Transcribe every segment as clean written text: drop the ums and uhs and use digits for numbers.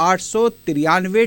893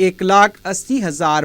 1,80,000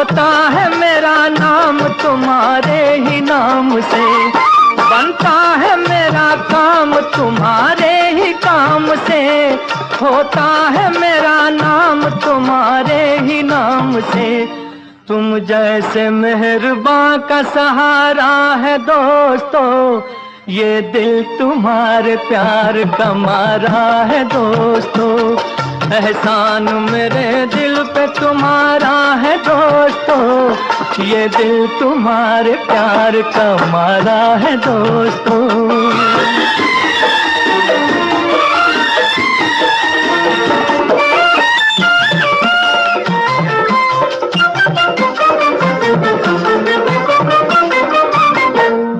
ہوتا ہے میرا نام تمہارے ہی نام سے، بنتا ہے میرا کام تمہارے ہی کام سے، ہوتا ہے میرا نام تمہارے ہی نام سے۔ تم جیسے مہرباں کا سہارا ہے دوستو، یہ دل تمہارے پیار کا مارا ہے دوستو، احسان میرے دل پہ تمہارا ہے دوستو، یہ دل تمہارے پیار کا مارا ہے دوستو۔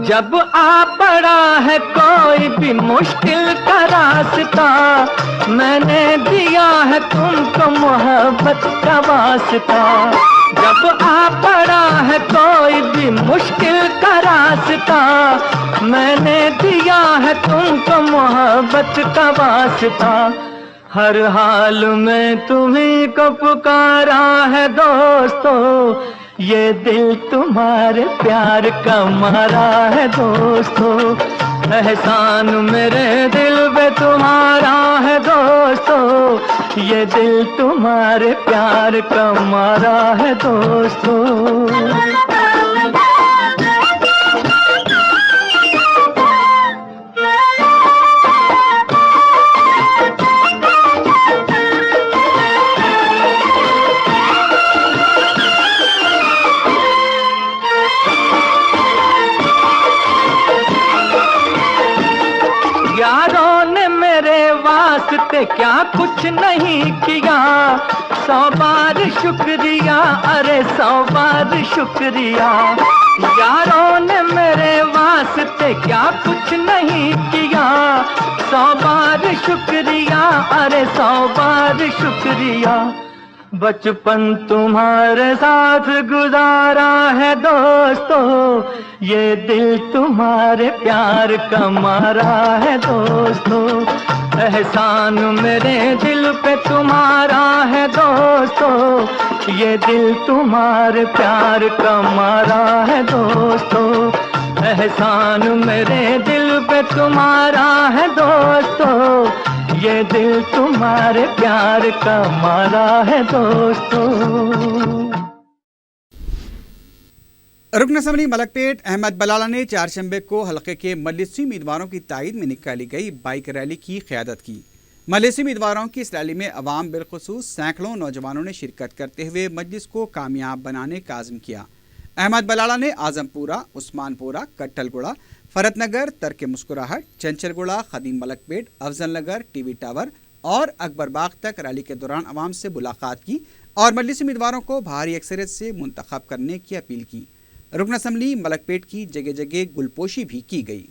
جب آ پڑا ہے کوئی بھی مشکل کا راستہ، میں نے دیا ہے تم کو محبت کا واسطہ۔ جب آ پڑا ہے کوئی بھی مشکل کا راستہ، میں نے دیا ہے تم کو محبت کا واسطہ۔ ہر حال میں تمہیں کو پکارا ہے دوستو، یہ دل تمہارے پیار کا مارا ہے دوستو، احسان میرے دل پہ تمہارا ہے دوستو، یہ دل تمہارے پیار کا مارا ہے دوستو۔ یاروں نے میرے واسطے کیا کچھ نہیں کیا، 100 بار شکریہ، ارے 100 بار شکریہ۔ یاروں نے میرے واسطے کیا کچھ نہیں کیا، 100 بار شکریہ، ارے 100 بار شکریہ۔ بچپن تمہارے ساتھ گزارا ہے دوستو، یہ دل تمہارے پیار کا مارا ہے دوستو، احسان میرے دل پہ تمہارا ہے دوستو، یہ دل تمہارے پیار کا مارا ہے دوستو، احسان میرے دل پہ تمہارا ہے دوستو، یہ دل تمہارے پیار کا مارا ہے دوستو۔ رکن اسمبلی ملک پیٹ احمد بلالہ نے چہارشنبے کو حلقے کے مجلسی امیدواروں کی تائید میں نکالی گئی بائیک ریلی کی قیادت کی۔ مجلسی امیدواروں کی اس ریلی میں عوام بالخصوص سینکڑوں نوجوانوں نے شرکت کرتے ہوئے مجلس کو کامیاب بنانے کا عزم کیا۔ احمد بلالہ نے اعظم پورہ، عثمان پورہ، کٹل گڑا، فرت نگر، ترک مسکراہٹ، چنچل گڑا، خدیم ملک پیٹ، افضل نگر، ٹی وی ٹاور اور اکبر باغ تک ریلی کے دوران عوام سے ملاقات کی اور مجلسی امیدواروں کو بھاری اکثریت سے منتخب کرنے کی اپیل کی۔ رکن اسمبلی ملک پیٹ کی جگہ جگہ گلپوشی بھی کی گئی۔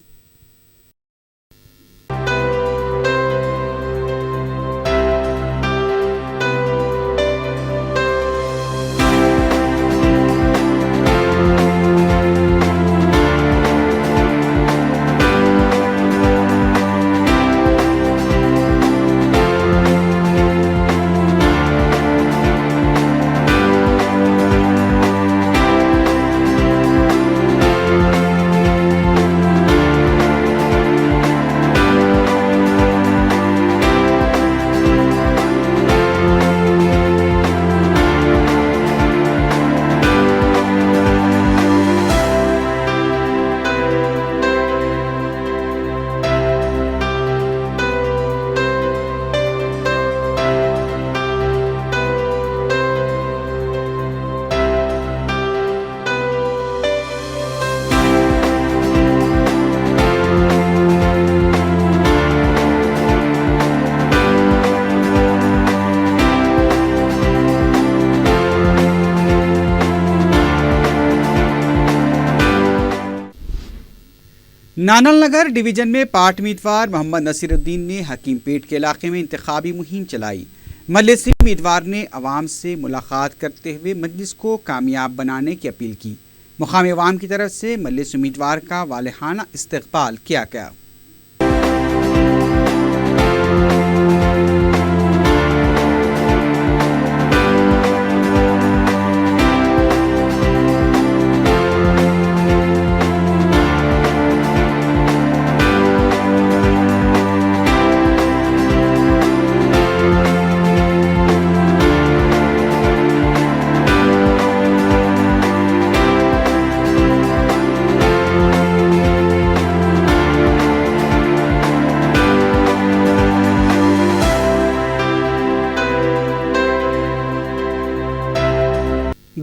نانل نگر ڈویژن میں پارٹ امیدوار محمد نصیر الدین نے حکیم پیٹ کے علاقے میں انتخابی مہم چلائی۔ مجلسی امیدوار نے عوام سے ملاقات کرتے ہوئے مجلس کو کامیاب بنانے کی اپیل کی۔ مقامی عوام کی طرف سے مجلس امیدوار کا والہانہ استقبال کیا گیا۔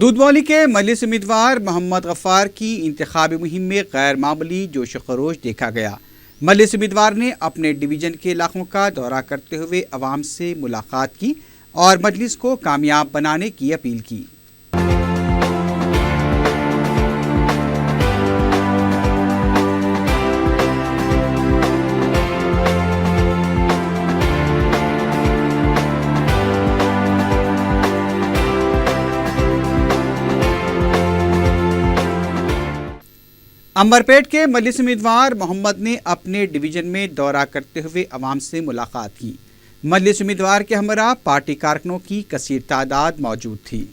دودھولی کے مجلس امیدوار محمد غفار کی انتخابی مہم میں غیر معمولی جوش و خروش دیکھا گیا۔ مجلس امیدوار نے اپنے ڈویژن کے علاقوں کا دورہ کرتے ہوئے عوام سے ملاقات کی اور مجلس کو کامیاب بنانے کی اپیل کی۔ امبرپیٹ کے مجلس امیدوار محمد نے اپنے ڈویژن میں دورہ کرتے ہوئے عوام سے ملاقات کی۔ مجلس امیدوار کے ہمراہ پارٹی کارکنوں کی کثیر تعداد موجود تھی۔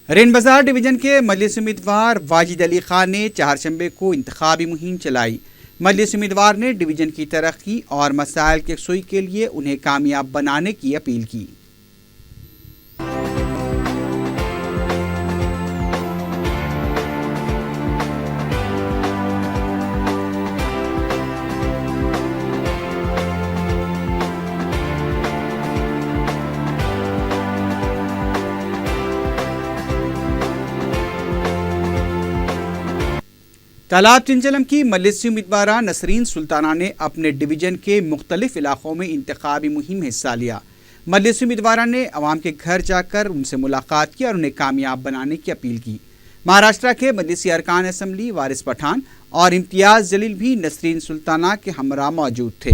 رین بازار ڈویژن کے مجلس امیدوار واجد علی خان نے چہارشنبے کو انتخابی مہم چلائی۔ مجلس امیدوار نے ڈویژن کی ترقی اور مسائل کی یکسوئی کے لیے انہیں کامیاب بنانے کی اپیل کی۔ تالاب چنچلم کی مجلسی امیدوارہ نسرین سلطانہ نے اپنے ڈویژن کے مختلف علاقوں میں انتخابی مہم میں حصہ لیا۔ مجلسی امیدوارہ نے عوام کے گھر جا کر ان سے ملاقات کی اور انہیں کامیاب بنانے کی اپیل کی۔ مہاراشٹرا کے مجلسی ارکان اسمبلی وارث پٹھان اور امتیاز جلیل بھی نسرین سلطانہ کے ہمراہ موجود تھے۔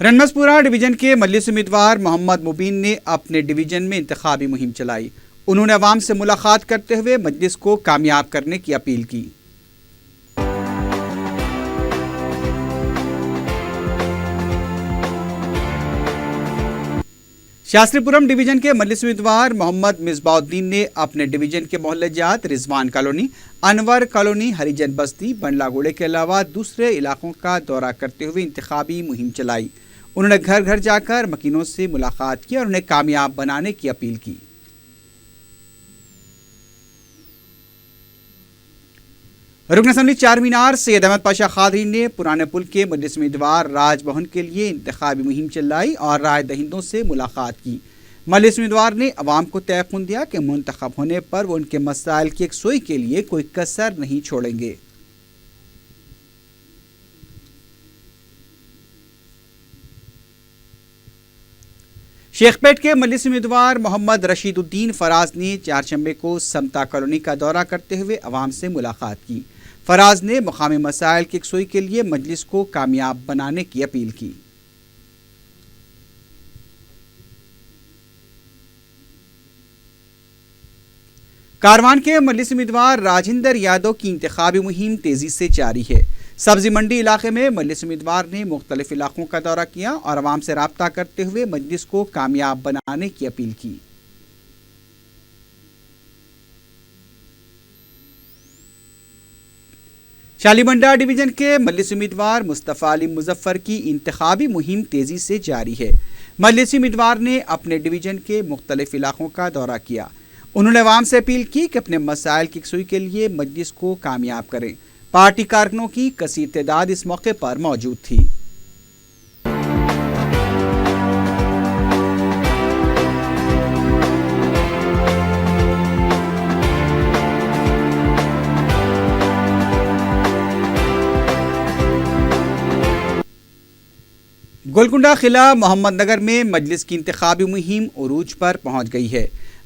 رنمسپورہ ڈویژن کے مجلس امیدوار محمد مبین نے اپنے ڈویژن میں انتخابی مہم چلائی۔ انہوں نے عوام سے ملاقات کرتے ہوئے مجلس کو کامیاب کرنے کی اپیل کی۔ شاستری پورم ڈویژن کے مجلس امیدوار محمد مصباح الدین نے اپنے ڈویژن کے محلہ جات رضوان کالونی، انور کالونی، ہریجن بستی، بنڈلا گوڑے کے علاوہ دوسرے علاقوں کا دورہ کرتے ہوئے انتخابی مہم چلائی۔ انہوں نے گھر گھر جا کر مکینوں سے ملاقات کی اور انہیں کامیاب بنانے کی اپیل کی۔ رکن اسمبلی چار مینار سید احمد پاشا قادری نے پرانے پل کے مجلس امیدوار راج بھون کے لیے انتخابی مہم چلائی اور رائے دہندوں سے ملاقات کی۔ مجلس امیدوار نے عوام کو تیقن دیا کہ منتخب ہونے پر وہ ان کے مسائل کی یکسوئی کے لیے کوئی کسر نہیں چھوڑیں گے۔ شیخ پیٹ کے مجلس امیدوار محمد رشید الدین فراز نے چہارشنبے کو سمتا کالونی کا دورہ کرتے ہوئے عوام سے ملاقات کی۔ فراز نے مقامی مسائل کی یکسوئی کے لیے مجلس کو کامیاب بنانے کی اپیل کی۔ کاروان کے مجلس امیدوار راجندر یادو کی انتخابی مہم تیزی سے جاری ہے۔ سبزی منڈی علاقے میں مجلس امیدوار نے مختلف علاقوں کا دورہ کیا اور عوام سے رابطہ کرتے ہوئے مجلس کو کامیاب بنانے کی اپیل کی۔ شالیمنڈا ڈویژن کے مجلس امیدوار مصطفیٰ علی مظفر کی انتخابی مہم تیزی سے جاری ہے۔ مجلسی امیدوار نے اپنے ڈویژن کے مختلف علاقوں کا دورہ کیا۔ انہوں نے عوام سے اپیل کی کہ اپنے مسائل کی یکسوئی کے لیے مجلس کو کامیاب کریں۔ پارٹی کارکنوں کی کثیر تعداد اس موقع پر موجود تھی۔ گولکنڈہ قلعہ محمد نگر میں مجلس کی انتخابی مہم عروج پر پہنچ گئی ہے۔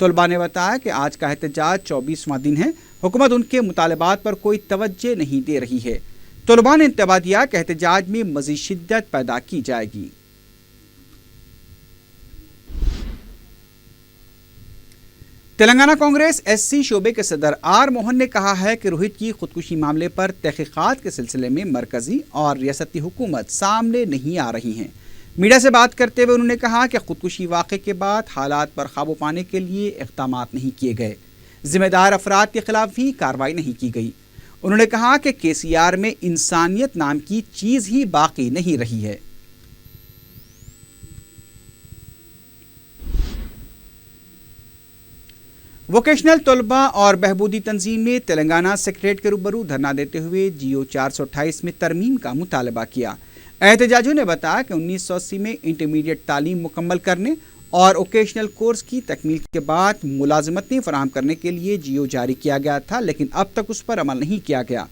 طلباء نے بتایا کہ آج کا احتجاج 24واں دن ہے، حکومت ان کے مطالبات پر کوئی توجہ نہیں دے رہی ہے۔ طلباء نے انتباہ دیا کہ احتجاج میں مزید شدت پیدا کی جائے گی۔ تلنگانہ کانگریس ایس سی شعبے کے صدر آر موہن نے کہا ہے کہ روہت کی خودکشی معاملے پر تحقیقات کے سلسلے میں مرکزی اور ریاستی حکومت سامنے نہیں آ رہی ہیں۔ میڈیا سے بات کرتے ہوئے انہوں نے کہا کہ خودکشی واقعے کے بعد حالات پر قابو پانے کے لیے اقدامات نہیں کیے گئے، ذمہ دار افراد کے خلاف بھی کارروائی نہیں کی گئی۔ انہوں نے کہا کہ کے سی آر میں انسانیت نام کی چیز ہی باقی نہیں رہی ہے۔ ووکیشنل طلباء اور بہبودی تنظیم نے تلنگانہ سیکریٹریٹ کے روبرو دھرنا دیتے ہوئے جیو 428 میں ترمیم کا مطالبہ کیا۔ احتجاجیوں نے بتایا کہ 1980 میں انٹرمیڈیٹ تعلیم مکمل کرنے اور ووکیشنل کورس کی تکمیل کے بعد ملازمتیں فراہم کرنے کے لیے جیو جاری کیا گیا تھا، لیکن اب تک اس پر عمل نہیں کیا گیا۔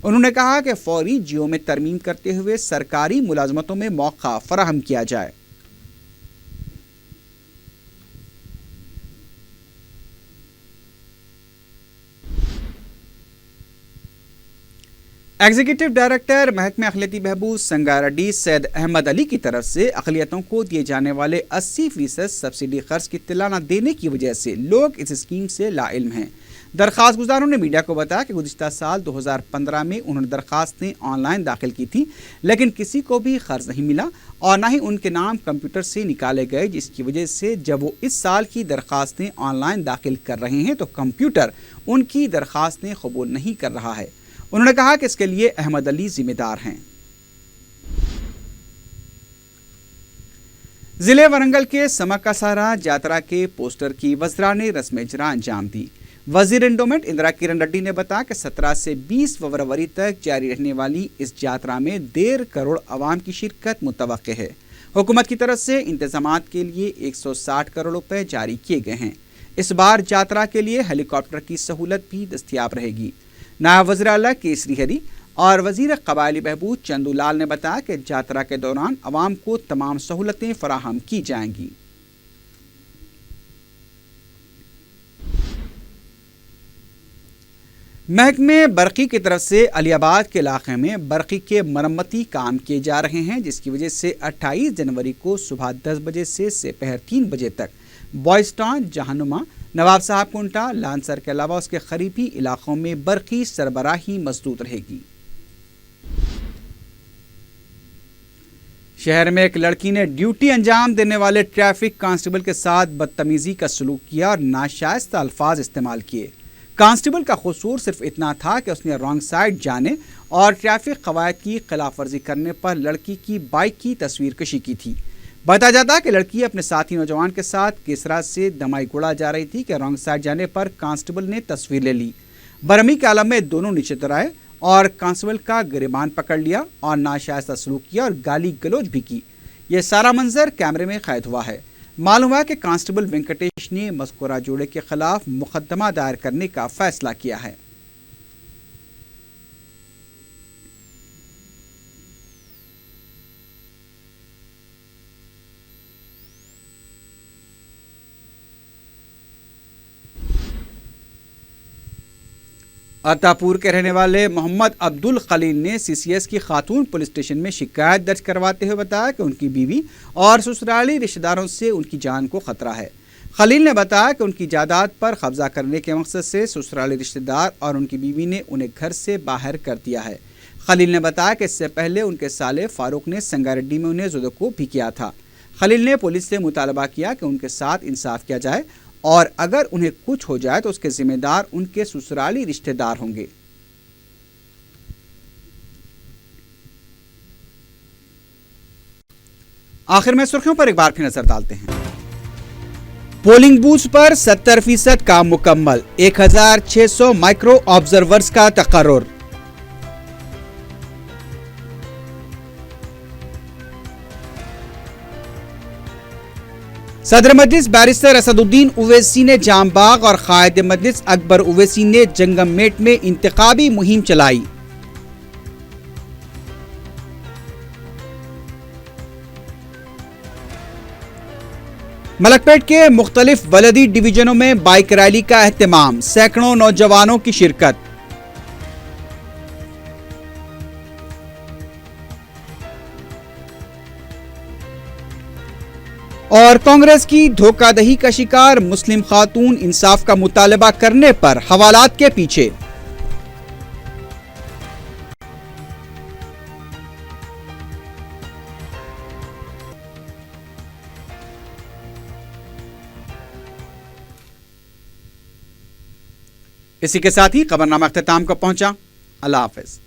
انہوں نے کہا کہ فوری جیو میں ترمیم کرتے ہوئے سرکاری ملازمتوں میں موقع فراہم کیا جائے۔ ایگزیکٹو ڈائریکٹر محکمہ اقلیتی بہبود سنگاریڈی سید احمد علی کی طرف سے اقلیتوں کو دیے جانے والے 80% سبسڈی قرض کی اطلاع نہ دینے کی وجہ سے لوگ اس اسکیم سے لا علم ہیں۔ درخواست گزاروں نے میڈیا کو بتایا کہ گزشتہ سال 2015 میں انہوں نے درخواستیں آن لائن داخل کی تھیں، لیکن کسی کو بھی قرض نہیں ملا اور نہ ہی ان کے نام کمپیوٹر سے نکالے گئے، جس کی وجہ سے جب وہ اس سال کی درخواستیں آن لائن داخل کر رہے ہیں تو کمپیوٹر ان کی درخواستیں قبول نہیں کر رہا ہے۔ انہوں نے کہا کہ اس کے لیے احمد علی ذمہ دار ہیں۔ ضلع ورنگل کے سمکاسارا جاترا کے پوسٹر کی وزراء نے رسم اجرا انجام دی۔ وزیر انڈومنٹ اندرا کرن ریڈی نے بتایا کہ 17 سے 20 فروری تک جاری رہنے والی اس جاترا میں 1.5 کروڑ عوام کی شرکت متوقع ہے۔ حکومت کی طرف سے انتظامات کے لیے 160 کروڑ روپے جاری کیے گئے ہیں۔ اس بار جاترا کے لیے ہیلی کاپٹر کی سہولت بھی دستیاب رہے گی۔ نائب وزیر اعلیٰ کیسری ہری اور وزیر قبائلی بہبود چندو لال نے بتایا کہ جاترا کے دوران عوام کو تمام سہولتیں فراہم کی جائیں گی۔ محکمہ برقی کی طرف سے علی آباد کے علاقے میں برقی کے مرمتی کام کیے جا رہے ہیں، جس کی وجہ سے 28 جنوری کو صبح 10 بجے سے سپہر 3 بجے تک بوائز ٹاؤن، جہانما، نواب صاحب کنٹا، لانسر کے علاوہ اس کے قریبی علاقوں میں برقی سربراہی مسدود رہے گی۔ شہر میں ایک لڑکی نے ڈیوٹی انجام دینے والے ٹریفک کانسٹیبل کے ساتھ بدتمیزی کا سلوک کیا اور ناشائستہ الفاظ استعمال کیے۔ کانسٹیبل کا قصور صرف اتنا تھا کہ اس نے رانگ سائڈ جانے اور ٹریفک قواعد کی خلاف ورزی کرنے پر لڑکی کی بائک کی تصویر کشی کی تھی۔ بتایا جاتا ہے کہ لڑکی اپنے ساتھی نوجوان کے ساتھ کیسرا سے دمائی گوڑا جا رہی تھی کہ رانگ سائڈ جانے پر کانسٹیبل نے تصویر لے لی۔ برہمی کے عالم میں دونوں نیچے اتر آئے اور کانسٹیبل کا گریبان پکڑ لیا اور ناشائستہ سلوک کیا اور گالی گلوچ بھی کی۔ یہ سارا منظر کیمرے میں قید ہوا ہے۔ معلوم ہوا کہ کانسٹیبل وینکٹیش نے مذکورہ جوڑے کے خلاف مقدمہ دائر کرنے کا فیصلہ کیا ہے۔ عطاپور کے رہنے والے محمد عبد الخلیل نے سی سی ایس کی خاتون پولیس اسٹیشن میں شکایت درج کرواتے ہوئے بتایا کہ ان کی بیوی اور سسرالی رشتہ داروں سے ان کی جان کو خطرہ ہے۔ خلیل نے بتایا کہ ان کی جائیداد پر قبضہ کرنے کے مقصد سے سسرالی رشتہ دار اور ان کی بیوی نے انہیں گھر سے باہر کر دیا ہے۔ خلیل نے بتایا کہ اس سے پہلے ان کے سالے فاروق نے سنگاریڈی میں انہیں زدوکوب بھی کیا تھا۔ خلیل نے پولیس سے مطالبہ کیا کہ ان کے ساتھ انصاف کیا جائے اور اگر انہیں کچھ ہو جائے تو اس کے ذمہ دار ان کے سسرالی رشتہ دار ہوں گے۔ آخر میں سرخیوں پر ایک بار پھر نظر ڈالتے ہیں۔ پولنگ بوتھ پر 70% کام مکمل، 1600 مائکرو آبزرورز کا تقرر۔ صدر مجلس بیرسٹر اسد الدین اویسی نے جام باغ اور قائد مجلس اکبر اویسی نے جنگم میٹ میں انتخابی مہم چلائی۔ ملکپیٹ کے مختلف بلدی ڈویژنوں میں بائک ریلی کا اہتمام، سینکڑوں نوجوانوں کی شرکت۔ اور کانگریس کی دھوکہ دہی کا شکار مسلم خاتون انصاف کا مطالبہ کرنے پر حوالات کے پیچھے۔ اسی کے ساتھ ہی خبرنامہ اختتام کو پہنچا۔ اللہ حافظ۔